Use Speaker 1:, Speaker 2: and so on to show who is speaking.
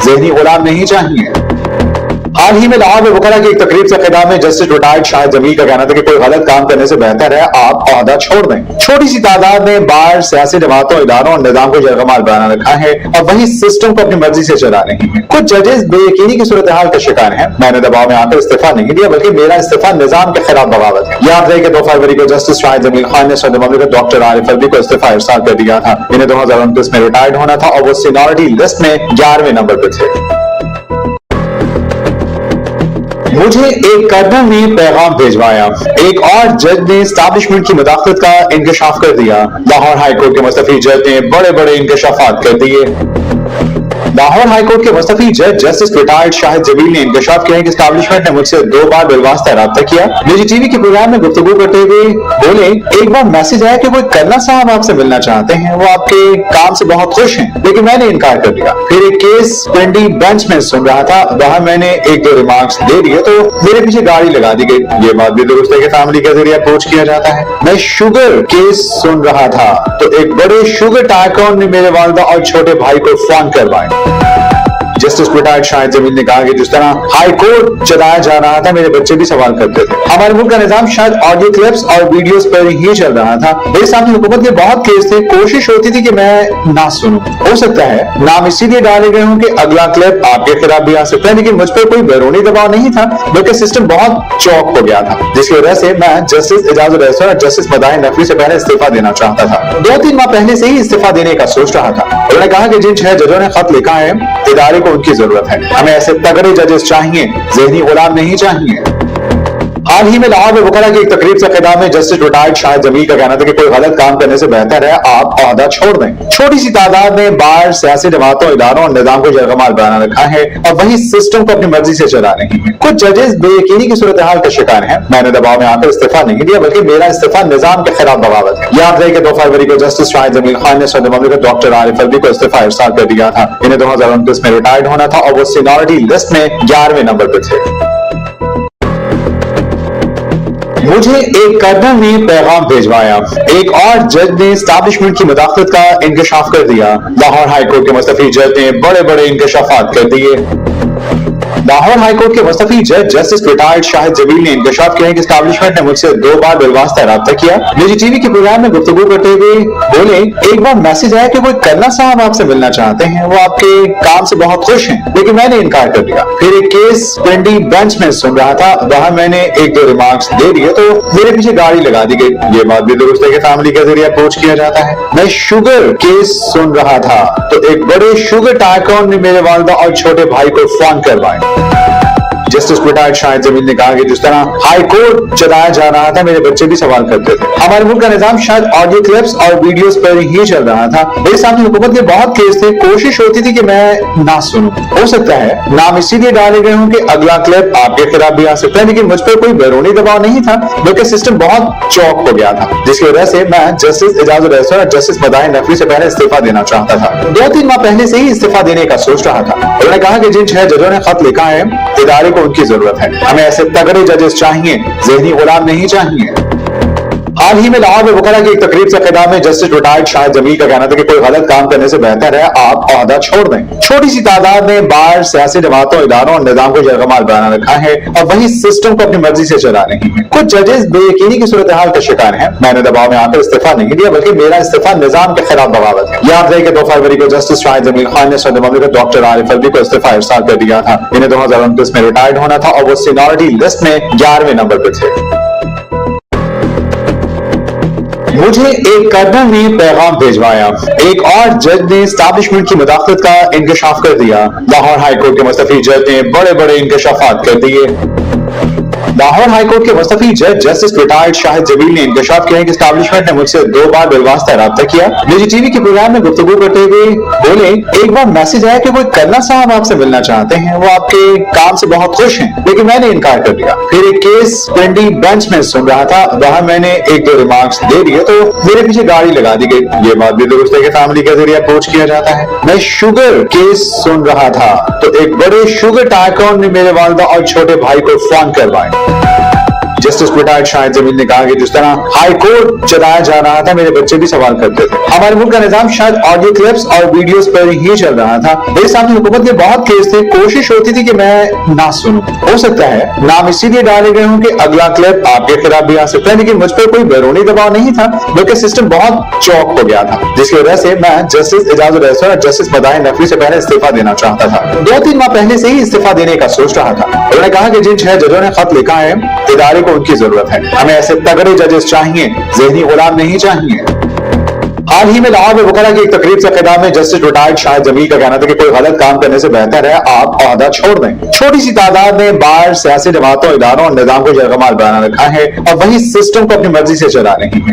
Speaker 1: ज़हनी गुलाम नहीं चाहिए। हाल ही में लाहौर में वकला की एक तकरीब से खिताब में जस्टिस रिटायर्ड शाहिद जमील का कहना था कि कोई गलत काम करने से बेहतर है आप ओहदा छोड़ दें। छोटी सी तादाद ने बाहर सियासी जमातों, इदारों और निजाम को जरगमाल बना रखा है और वही सिस्टम को अपनी मर्जी से चला रही है। कुछ जजेस बेयकीनी की सूरत हाल का शिकार हैं। मैंने दबाव में आकर इस्तीफा नहीं दिया बल्कि मेरा इस्तीफा निजाम के खिलाफ बगावत है। याद रहे कि 2 फरवरी को जस्टिस शाहिद जमील खान ने सदर ममलिकत डॉक्टर आरिफ अलवी को इस्तीफा इरसाल कर दिया था। इन्हें 2029 में रिटायर्ड होना था और वो सीनियरिटी लिस्ट में 11वें नंबर पर थे। मुझे एक कर्नल ने पैगाम भिजवाया। एक और जज ने एस्टैब्लिशमेंट की मुदाखलत का इंकशाफ कर दिया। लाहौर हाईकोर्ट के मुस्तफी जज ने बड़े बड़े इंकशाफात कर दिए। लाहौर हाईकोर्ट के मुस्तफी जज जस्टिस रिटायर्ड शाहिद जमील ने इंकशाफ किया कि एस्टैब्लिशमेंट ने मुझसे 2 बार बिलवास्ता राब्ता किया। निजी टीवी के प्रोग्राम में गुफ्तगू करते हुए बोले, एक बार मैसेज आया कि वो कर्नल साहब आपसे मिलना चाहते हैं, वो आपके काम से बहुत खुश हैं, लेकिन मैंने इनकार कर दिया। फिर एक केस पिंडी बेंच में सुन रहा था, वहां मैंने 1-2 रिमार्क्स दे दिए तो मेरे पीछे गाड़ी लगा दी गई। ये बात भी दुरुस्त है कि फैमिली के जरिए अप्रोच किया जाता है। मैं शुगर केस सुन रहा था तो एक बड़े शुगर टाइकून ने मेरे वालिदा और छोटे भाई को फोन करवाया। जस्टिस रिटायर्ड शाहिद जमील ने कहा कि जिस तरह हाई कोर्ट चलाया जा रहा था मेरे बच्चे भी सवाल करते थे। हमारे मुल्क का निजाम शायद ऑडियो क्लिप्स और वीडियोस पर ही चल रहा था। मेरे सामने हुकूमत के बहुत केस थे, कोशिश होती थी कि मैं ना सुनूं। हो सकता है नाम इसीलिए डाले गए हों कि अगला क्लिप आपके खिलाफ भी आ सकता है, लेकिन मुझ पर कोई बैरूनी दबाव नहीं था बल्कि सिस्टम बहुत चौक हो गया था, जिसकी वजह से मैं जस्टिस इजाजुल एहसान और जस्टिस मदाहिन नकवी से पहले इस्तीफा देना चाहता था। 2-3 माह पहले से ही इस्तीफा देने का सोच रहा था। उन्होंने कहा कि जिन 6 जजों ने खत लिखा है इदारे को उनकी जरूरत है। हमें ऐसे तगड़े जजेस चाहिए, ज़हनी गुलाम नहीं चाहिए। हाल ही में लाहौर में वकला की एक तकरीब से खिताब में जस्टिस रिटायर्ड शाहिद जमील का कहना था कि कोई गलत काम करने से बेहतर है आप ओहदा छोड़ दें। छोटी सी तादाद ने बाहर सियासी जमातों, इदारों और निजाम को जरगमाल बना रखा है और वही सिस्टम को अपनी मर्जी से चला रही है। कुछ जजेस बेयकीनी की सूरत हाल का शिकार हैं। मैंने दबाव में आकर इस्तीफा नहीं दिया बल्कि मेरा इस्तीफा निजाम के खिलाफ बगावत है। याद रहे कि 2 फरवरी को जस्टिस शाहिद जमील खान ने सदर ममलिकत डॉक्टर आरिफ अलवी को इस्तीफा इरसाल कर दिया था। इन्हें 2029 में रिटायर्ड होना था और वो सीनियरिटी लिस्ट में 11वें नंबर पर थे। मुझे एक कर्नल ने पैगाम भिजवाया। एक और जज ने एस्टैब्लिशमेंट की मुदाखलत का इंकशाफ कर दिया। लाहौर हाईकोर्ट के मुस्तफी जज ने बड़े बड़े इंकशाफात कर दिए। लाहौर हाईकोर्ट के मुस्तफी जज जस्टिस रिटायर्ड शाहिद जमील ने इंकशाफ किया कि एस्टैब्लिशमेंट ने मुझसे 2 बार बिलवास्ता राब्ता किया। निजी टीवी के प्रोग्राम में गुफ्तगू करते हुए बोले, एक बार मैसेज आया कि वो कर्नल साहब आपसे मिलना चाहते हैं, वो आपके काम से बहुत खुश हैं, लेकिन मैंने इनकार कर दिया। फिर एक केस पिंडी बेंच में सुन रहा था, वहां मैंने 1-2 रिमार्क्स दे दिए तो मेरे पीछे गाड़ी लगा दी गई। ये बात भी दुरुस्त है कि फैमिली के जरिए अप्रोच किया जाता है। मैं शुगर केस सुन रहा था तो एक बड़े शुगर टाइकून ने मेरे वालिदा और छोटे भाई को फोन करवाया। जस्टिस रिटायर्ड शाहिद जमील ने कहा कि जिस तरह हाई कोर्ट चलाया जा रहा था मेरे बच्चे भी सवाल करते थे। हमारे मुल्क का निजाम शायद ऑडियो क्लिप्स और वीडियोस पर ही चल रहा था। मेरे सामने हुकूमत के बहुत केस थे, कोशिश होती थी कि मैं ना सुनूं। हो सकता है नाम इसीलिए डाले गए हों कि अगला क्लिप आपके खिलाफ भी आ सकता है, लेकिन मुझ पर कोई बैरूनी दबाव नहीं था बल्कि सिस्टम बहुत चौक हो गया था, जिसकी वजह से मैं जस्टिस इजाजुल एहसान और जस्टिस मदाहिन नकवी से पहले इस्तीफा देना चाहता था। 2-3 माह पहले से ही इस्तीफा देने का सोच रहा था। उन्होंने कहा कि जिन 6 जजों ने खत लिखा है इदारे को उनकी जरूरत है। हमें ऐसे तगड़े जजेस चाहिए, ज़हनी गुलाम नहीं चाहिए। हाल ही में लाहौर में वकला की एक तकरीब से खिताब में जस्टिस रिटायर्ड शाहिद जमील का कहना था कि कोई गलत काम करने से बेहतर है आप ओहदा छोड़ दें। छोटी सी तादाद ने बाहर सियासी जमातों, इदारों और निजाम को जरगमाल बना रखा है और वही सिस्टम को अपनी मर्जी से चला रही है। कुछ जजेस बेयकीनी की सूरत हाल का शिकार हैं। मैंने दबाव में आकर इस्तीफा नहीं दिया बल्कि मेरा इस्तीफा निजाम के खिलाफ बगावत है। याद रहे कि 2 फरवरी को जस्टिस शाहिद जमील खान ने सदर ममलिकत डॉक्टर आरिफ अलवी को इस्तीफा इरसाल कर दिया था। इन्हें 2029 में रिटायर्ड होना था और वो सीनियरिटी लिस्ट में 11वें नंबर पर थे। मुझे एक कर्नल ने पैगाम भिजवाया। एक और जज ने एस्टैब्लिशमेंट की मुदाखलत का इंकशाफ कर दिया। लाहौर हाईकोर्ट के मुस्तफी जज ने बड़े बड़े इंकशाफात कर दिए। लाहौर हाईकोर्ट के मुस्तफी जज जस्टिस रिटायर्ड शाहिद जमील ने इंकशाफ किया कि एस्टैब्लिशमेंट ने मुझसे 2 बार बिलवास्ता राब्ता किया। निजी टीवी के प्रोग्राम में गुफ्तगू करते हुए बोले, एक बार मैसेज आया कि वो कर्नल साहब आपसे मिलना चाहते हैं, वो आपके काम से बहुत खुश हैं, लेकिन मैंने इनकार कर दिया। फिर एक केस पिंडी बेंच में सुन रहा था, वहां मैंने 1-2 रिमार्क्स दे दिए तो मेरे पीछे गाड़ी लगा दी गई। ये बात भी दुरुस्त है कि फैमिली के जरिए अप्रोच किया जाता है। मैं शुगर केस सुन रहा था तो एक बड़े शुगर टाइकून ने मेरे वालिदा और छोटे भाई को फोन करवाया। जस्टिस रिटायर्ड शाहिद जमील ने कहा कि जिस तरह हाई कोर्ट चलाया जा रहा था, मेरे बच्चे भी सवाल करते थे। हमारे मुल्क का निजाम शायद ऑडियो क्लिप्स और वीडियोस पर ही चल रहा था। मेरे सामने हुकूमत के बहुत केस थे, कोशिश होती थी कि मैं ना सुनूं। हो सकता है नाम इसीलिए डाले गए हों कि अगला क्लिप आपके खिलाफ भी आ सकता है, लेकिन मुझ पर कोई बैरूनी दबाव नहीं था, बल्कि सिस्टम बहुत चौक हो गया था, जिसकी वजह से मैं जस्टिस एजाजुल एहसान और जस्टिस मदाहिर नकवी से पहले इस्तीफा देना चाहता था। 2-3 माह पहले से ही इस्तीफा देने का सोच रहा था। उन्होंने कहा कि जिन 6 जजों ने खत लिखा है, इदारे को उनकी जरूरत है। हमें ऐसे तगड़े जजेस चाहिए, ज़हनी गुलाम नहीं चाहिए। हाल ही में लाहौर में वकला की एक तकरीब से खिताब में जस्टिस रिटायर्ड शाहिद जमील का कहना था कि कोई गलत काम करने से बेहतर है आप ओहदा छोड़ दें। छोटी सी तादाद ने बार सियासी जमातों, इदारों और निजाम को जरगमाल बना रखा है और वही सिस्टम को अपनी मर्जी से चला रही है।